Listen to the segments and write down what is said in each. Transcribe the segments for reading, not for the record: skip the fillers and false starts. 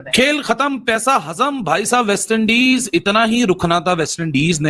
खेल खत्म, पैसा हजम। भाई साहब, वेस्ट इंडीज इतना ही रुखना था। वेस्ट इंडीज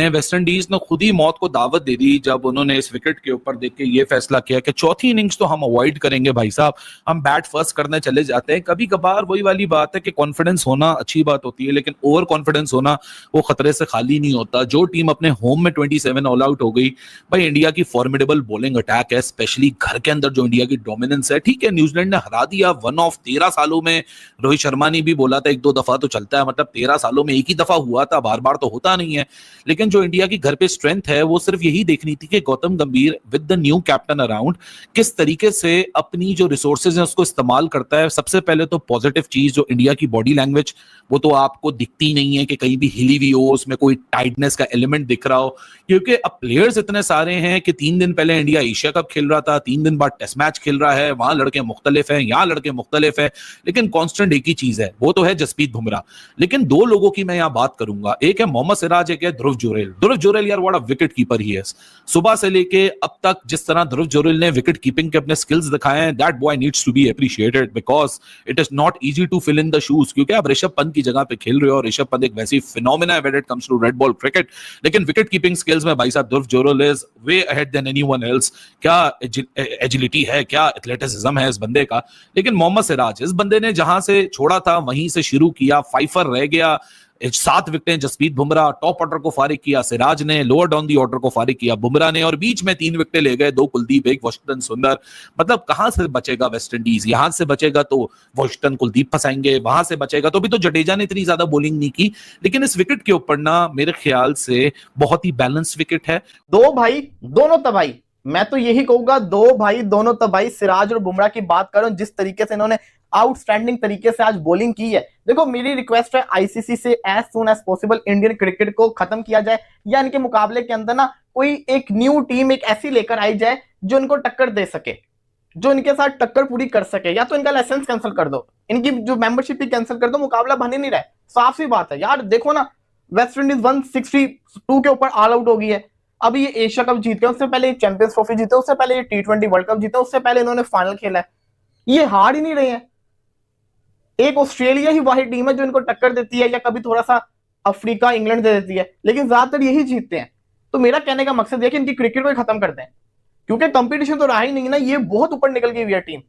ने खुद ही मौत को दावत दे दी जब उन्होंने इस विकेट के ऊपर देख के ये फैसला किया कि चौथी इनिंग्स तो हम अवॉइड करेंगे। भाई साहब, हम बैट फर्स्ट करने चले जाते हैं। कभी कभार वही वाली बात है कि कॉन्फिडेंस होना अच्छी बात होती है, लेकिन ओवर कॉन्फिडेंस होना वो खतरे से खाली नहीं होता। जो टीम अपने होम में 27 ऑल आउट हो गई, भाई इंडिया की फॉर्मिडेबल बॉलिंग अटैक है, स्पेशली घर के अंदर जो इंडिया की डोमिनेंस है। ठीक है, न्यूजीलैंड ने हरा दिया, वन ऑफ 13 सालों में। रोहित शर्मा ने भी बोला था एक दो दफा तो चलता है, मतलब 13 सालों में एक ही दफा हुआ था, बार बार तो होता नहीं है। लेकिन जो इंडिया की घर पे स्ट्रेंथ है वो सिर्फ यही देखनी थी कि गौतम गंभीर with the new captain around किस तरीके से अपनी जो रिसोर्सेज हैं उसको इस्तेमाल करता है। सबसे पहले तो पॉजिटिव चीज जो इंडिया की बॉडी लैंग्वेज, वो तो आपको दिखती नहीं है कि कहीं भी हिली हुई हो, उसमें कोई टाइटनेस का एलिमेंट दिख रहा हो, क्योंकि अब प्लेयर्स इतने सारे हैं कि 3 दिन पहले इंडिया एशिया कप खेल रहा था, 3 दिन बाद टेस्ट मैच खेल रहा है, वहां लड़के मुख्तलिफ हैं, यहाँ लड़के मुख्तलिफ है, लेकिन कॉन्स्टेंट एक ही चीज है, वो तो है जसप्रीत बुमराह। लेकिन दो लोगों की मैं यहां बात करूंगा, एक है मोहम्मद सिराज, एक है ध्रुव जुरैल। ध्रुव जुरैल यार व्हाट अ विकेट कीपर ही है। सुबह से लेके अब तक जिस तरह ध्रुव जुरैल ने विकेट कीपिंग के अपने स्किल्स दिखाए हैं, that boy needs to be appreciated because it is not easy to fill in the shoes. क्योंकि आप ऋषभ पंत की जगह पे खेल रहे हो और ऋषभ पंत एक वैसी फिनोमिना है when it comes to red ball cricket, लेकिन विकेट कीपिंग स्किल्स में भाई साहब Dhruv Jurel is way ahead than anyone else. क्या एजिलिटी है, क्या एथलेटिसिज्म है इस बंदे का। लेकिन मोहम्मद सिराज, इस बंदे ने जहां से छोड़ा था वहीं से शुरू किया, फाइफर रह गया, 7 विकेटें जसप्रीत बुमराह, टॉप ऑर्डर को फारिग किया सिराज ने, लोअर डाउन दी ऑर्डर को फारिग किया बुमराह ने, और बीच में 3 विकेटें ले गए, 2 कुलदीप, 1 वाशिंगटन सुंदर। मतलब कहां से बचेगा वेस्ट इंडीज? यहां से बचेगा तो वाशिंगटन कुलदीप फंसाएंगे, वहां से बचेगा तो भी तो जडेजा ने इतनी ज्यादा बॉलिंग नहीं की। लेकिन इस विकेट के ऊपर ना मेरे ख्याल से बहुत ही बैलेंस विकेट है। दो भाई दोनों तबाही, मैं तो यही कहूंगा, दो भाई दोनों तबाही। सिराज और बुमराह की बात करो, जिस तरीके से इन्होंने आउटस्टैंडिंग तरीके से आज बॉलिंग की है। देखो मेरी रिक्वेस्ट है आईसीसी से as soon as possible Indian cricket को खत्म किया जाए, या इनके मुकाबले के अंदर ना कोई एक न्यू टीम एक ऐसी लेकर आई जाए जो इनको टक्कर दे सके, जो इनके साथ टक्कर पूरी कर सके। या तो इनका लाइसेंस कैंसिल कर दो, इनकी जो मेंबरशिप ही कैंसिल कर दो, मुकाबला बन ही नहीं रहा। साफ सी बात है यार, देखो ना वेस्ट इंडीज 162 के ऊपर ऑल आउट हो गई है। अभी ये एशिया कप जीते, उससे पहले ये चैंपियंस ट्रॉफी जीते, उससे पहले ये T20 वर्ल्ड कप जीते, उससे पहले इन्होंने फाइनल खेला है। ये हार ही नहीं रहे हैं। एक ऑस्ट्रेलिया ही वाही टीम है जो इनको टक्कर देती है, या कभी थोड़ा सा अफ्रीका इंग्लैंड दे देती है, लेकिन ज्यादातर यही जीतते हैं। तो मेरा कहने का मकसद है कि इनकी क्रिकेट को ही खत्म कर दें, क्योंकि कंपटीशन तो रहा ही नहीं ना, ये बहुत ऊपर निकल गई हुई है टीम।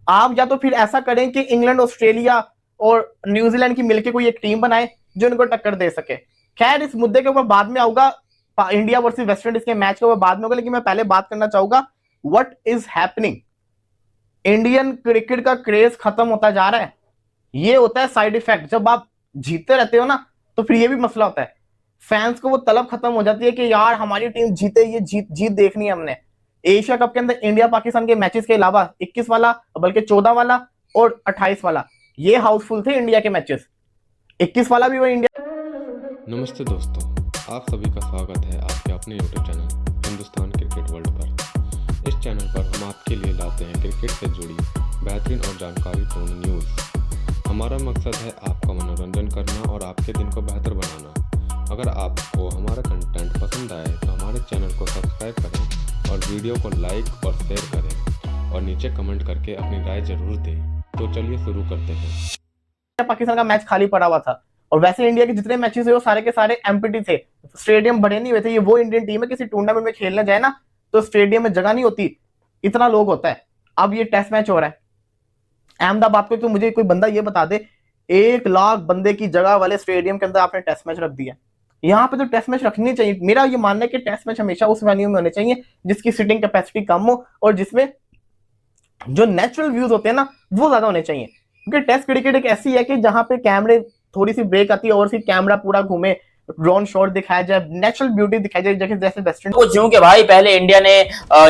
आप या तो फिर ऐसा करें कि इंग्लैंड, ऑस्ट्रेलिया और न्यूजीलैंड की मिलकर कोई एक टीम बनाए जो इनको टक्कर दे सके। खैर इस मुद्दे के ऊपर बाद में आऊंगा, इंडिया वर्सेस वेस्ट इंडीज के मैच के ऊपर बाद में होगा, लेकिन मैं पहले बात करना चाहूंगा what is happening. Indian cricket का क्रेज खत्म होता जा रहा है। ये होता है साइड इफेक्ट, जब आप जीतते रहते हो ना तो फिर ये भी मसला होता है, फैंस को वो तलब खत्म हो जाती है कि यार हमारी टीम जीते, ये जीत देखनी है हमने। एशिया कप के अंदर इंडिया पाकिस्तान के मैचेस के अलावा 21 वाला, बल्कि 14 वाला और 28 वाला, ये हाउसफुल थे इंडिया के मैचेस। 21 वाला भी वो इंडिया। नमस्ते दोस्तों, आप सभी का स्वागत है आपके अपने YouTube channel Hindustan cricket world पर। इस चैनल पर हम आपके लिए लाते हैं क्रिकेट से जुड़ी बेहतरीन और जानकारीपूर्ण न्यूज़। हमारा मकसद है आपका मनोरंजन करना और आपके दिन को बेहतर बनाना। अगर आपको हमारा कंटेंट पसंद आए तो हमारे चैनल को सब्सक्राइब करें और वीडियो को लाइक और शेयर करें, और नीचे कमेंट करके अपनी राय जरूर दें। तो चलिए शुरू करते हैं। पाकिस्तान का मैच खाली पड़ा हुआ था, और वैसे इंडिया के जितने मैचेस हुए वो सारे के सारे एम्प्टी थे, स्टेडियम भरे नहीं हुए थे। ये वो इंडियन टीम है किसी टूर्नामेंट में खेलने जाए ना तो स्टेडियम में जगह नहीं होती, इतना लोग होता है। अब ये टेस्ट मैच हो रहा है अहमदाबाद को, तो मुझे कोई बंदा ये बता दे 1 लाख बंदे की जगह वाले स्टेडियम के अंदर आपने टेस्ट मैच रख दिया। यहाँ पे तो टेस्ट मैच रखनी चाहिए। मेरा ये मानना है कि टेस्ट मैच हमेशा उस वेन्यू में होने चाहिए जिसकी सीटिंग कैपेसिटी कम हो और जिसमें जो नेचुरल व्यूज होते हैं ना वो ज्यादा होने चाहिए। क्योंकि टेस्ट क्रिकेट एक ऐसी है कि जहां पे कैमरे थोड़ी सी ब्रेक आती है और फिर कैमरा पूरा घूमे, ड्रोन शॉट दिखाया जाए, नेचुरल ब्यूटी दिखाई जाए, जैसे वेस्ट इंडीज को कि भाई पहले इंडिया ने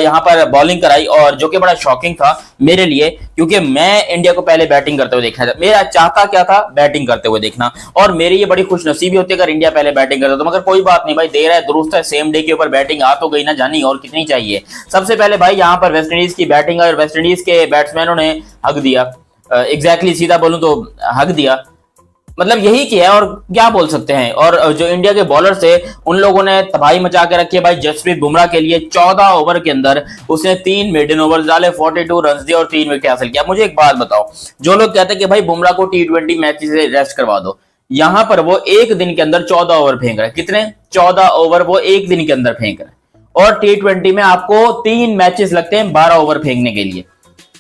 यहाँ पर बॉलिंग कराई, और जो कि बड़ा शॉकिंग था मेरे लिए, क्योंकि मैं इंडिया को पहले बैटिंग करते हुए देखना था। मेरा चाहता क्या था, बैटिंग करते हुए देखना, और मेरी ये बड़ी खुशनसीबी होती है अगर इंडिया पहले बैटिंग करता तो। मगर कोई बात नहीं भाई, देर है दुरुस्त है, सेम डे के ऊपर बैटिंग आ तो गई ना जानी, और कितनी चाहिए। सबसे पहले भाई यहाँ पर वेस्ट इंडीज की बैटिंग और वेस्ट इंडीज के बैट्समैनों ने हक दिया, एग्जैक्टली सीधा बोलूं तो हक दिया। मतलब यही किया है और क्या बोल सकते हैं। और जो इंडिया के बॉलर्स थे उन लोगों ने तबाही मचा के रखी है भाई। जसप्रीत बुमराह के लिए 14 ओवर के अंदर उसने 3 मेडन ओवर डाले, 42 रन दिए और 3 विकेट हासिल किया। मुझे एक बात बताओ, जो लोग कहते हैं कि भाई बुमराह को T20 मैच से रेस्ट करवा दो, यहां पर वो एक दिन के अंदर 14 ओवर फेंक रहे हैं। कितने? 14 ओवर वो एक दिन के अंदर फेंक रहे हैं। और T20 में आपको 3 मैचेस लगते हैं 12 ओवर फेंकने के लिए।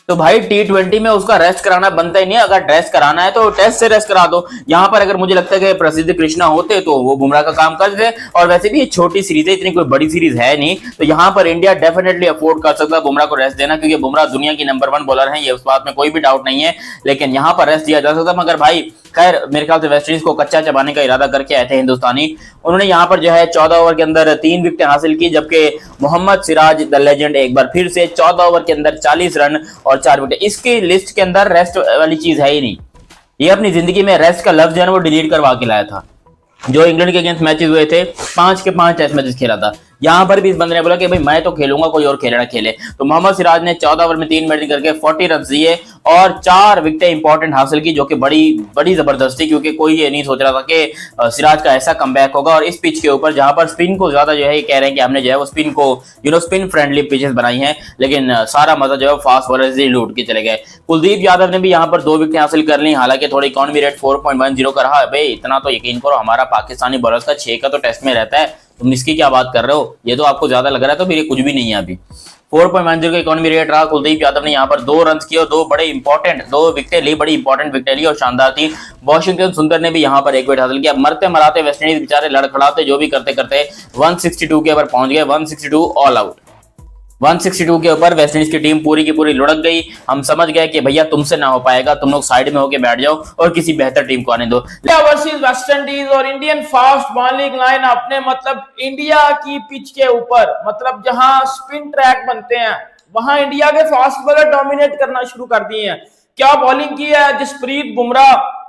तो भाई T20 में उसका रेस्ट कराना बनता ही नहीं है। अगर रेस्ट कराना है तो टेस्ट से रेस्ट करा दो। यहां पर अगर मुझे लगता है कि प्रसिद्ध कृष्णा होते तो वो बुमराह का काम करते। और वैसे भी ये छोटी सीरीज है, इतनी कोई बड़ी सीरीज है नहीं, तो यहां पर इंडिया डेफिनेटली अफोर्ड कर सकता है बुमराह को रेस्ट देना, क्योंकि बुमराह दुनिया की नंबर 1 बॉलर है, ये उस बात में कोई भी डाउट नहीं है। लेकिन यहां पर रेस्ट दिया जा सकता है। मगर भाई खैर मेरे ख्याल से वेस्टइंडीज को कच्चा चबाने का इरादा करके आए थे हिंदुस्तानी। उन्होंने यहां पर जो है 14 ओवर के अंदर 3 विकेट हासिल की, जबकि मोहम्मद सिराज द लेजेंड एक बार फिर से 14 ओवर के अंदर 40 रन और 4 विकेट। इसकी लिस्ट के अंदर रेस्ट वाली चीज है ही नहीं। ये अपनी जिंदगी में रेस्ट का लफ्ज है ना वो डिलीट करवा के लाया था। जो इंग्लैंड के अगेंस्ट मैचेस हुए थे 5 के 5 टेस्ट मैचेस खेला था, यहां पर भी इस बंदे ने बोला कि भाई मैं तो खेलूंगा, कोई और खेले ना खेले। तो मोहम्मद सिराज ने 14 ओवर में 3 बैटिंग करके 40 रन दिए और 4 विकेटें इंपॉर्टेंट हासिल की, जो कि बड़ी जबरदस्त थी, क्योंकि कोई ये नहीं सोच रहा था कि सिराज का ऐसा कमबैक होगा। और इस पिच के ऊपर जहां पर स्पिन को ज्यादा जो है कह रहे हैं कि हमने जो है वो स्पिन को स्पिन फ्रेंडली पिचेस बनाई हैं, लेकिन सारा मजा जो है फास्ट बॉलर्स ही लूट के चले गए। कुलदीप यादव ने भी यहाँ पर 2 विकेट हासिल कर ली, हालांकि थोड़ी इकॉनमी रेट 4.10 का रहा। भाई इतना तो यकीन करो, हमारा पाकिस्तानी बॉलर्स का 6 का तो टेस्ट में रहता है, तुम इसकी क्या बात कर रहे हो? ये तो आपको ज्यादा लग रहा है, तो मेरे कुछ भी नहीं है अभी। 4.10 का इकॉनमी रेट रहा। कुलदीप यादव ने यहाँ पर 2 रन किए और 2 विकेट ली, बड़ी इंपॉर्टेंट विकेट ली और शानदार थी। वॉशिंगटन सुंदर ने भी यहाँ पर 1 विकेट हासिल किया। मरते मराते वेस्टइंडीज बेचारे लड़खड़ाते जो भी करते करते 162 के ऊपर पहुंच गए। 162 ऑल आउट। 162 के ऊपर वेस्टइंडीज की टीम पूरी की पूरी लुढ़क गई। हम समझ गए कि भैया तुमसे ना हो पाएगा, तुम लोग साइड में होके बैठ जाओ और किसी बेहतर टीम को आने दो। वर्सेस वेस्ट इंडीज और इंडियन फास्ट बॉलिंग लाइन अपने मतलब इंडिया की पिच के ऊपर, मतलब जहां स्पिन ट्रैक बनते हैं वहां इंडिया के फास्ट बॉलर डोमिनेट करना शुरू कर दिए हैं। क्या बॉलिंग की है जसप्रीत बुमराह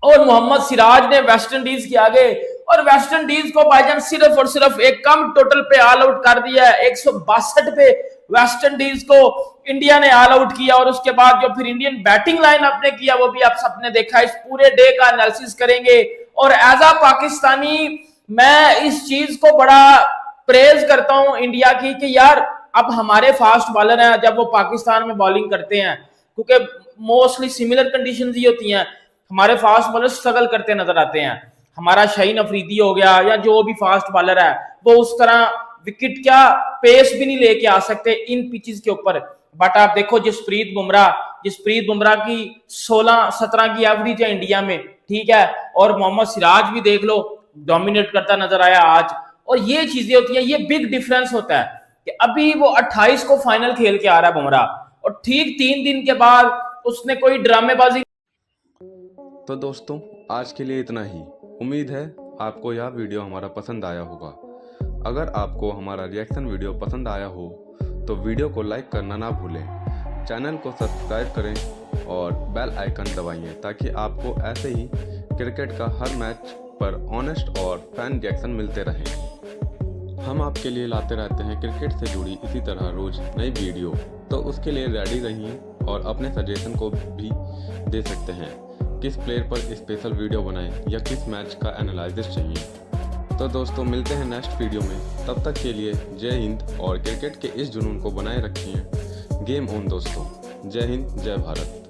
और मोहम्मद सिराज ने वेस्ट इंडीज के आगे। और वेस्ट इंडीज को भाईजान सिर्फ और सिर्फ एक कम टोटल पे ऑल आउट कर दिया है। 162 पे वेस्ट इंडीज को इंडिया ने ऑल आउट किया। और उसके बाद जो फिर इंडियन बैटिंग लाइन आपने किया वो भी आप सबने देखा। इस पूरे डे का एनालिसिस करेंगे। और एज अ पाकिस्तानी मैं इस चीज को बड़ा प्रेज करता हूं इंडिया की कि यार अब हमारे फास्ट बॉलर हैं जब वो पाकिस्तान में बॉलिंग करते हैं, क्योंकि मोस्टली सिमिलर कंडीशंस ही होती हैं, हमारे फास्ट बॉलर स्ट्रगल करते नजर आते हैं। हमारा शाहीन अफरीदी हो गया या जो भी फास्ट बॉलर है वो उस तरह विकेट क्या पेस भी नहीं लेके आ सकते इन पिचेस के ऊपर। बट आप देखो जसप्रीत बुमराह की 16-17 की एवरेज है इंडिया में, ठीक है। और मोहम्मद सिराज भी देख लो डोमिनेट करता नजर आया आज। और ये चीजें होती हैं, ये बिग डिफरेंस होता है कि अभी वो 28 को फाइनल खेल के आ रहा है बुमराह और ठीक 3 दिन के बाद उसने कोई ड्रामेबाजी। तो दोस्तों आज के लिए इतना ही। उम्मीद है आपको यह वीडियो हमारा पसंद आया होगा। अगर आपको हमारा रिएक्शन वीडियो पसंद आया हो तो वीडियो को लाइक करना ना भूलें, चैनल को सब्सक्राइब करें और बेल आइकन दबाइए ताकि आपको ऐसे ही क्रिकेट का हर मैच पर ऑनेस्ट और फैन रिएक्शन मिलते रहें। हम आपके लिए लाते रहते हैं क्रिकेट से जुड़ी इसी तरह रोज नई वीडियो, तो उसके लिए रेडी रहिए और अपने सजेशन को भी दे सकते हैं किस प्लेयर पर स्पेशल वीडियो बनाएं या किस मैच का एनालिसिस चाहिए। तो दोस्तों मिलते हैं नेक्स्ट वीडियो में, तब तक के लिए जय हिंद और क्रिकेट के इस जुनून को बनाए रखिए। गेम ऑन दोस्तों। जय हिंद, जय भारत।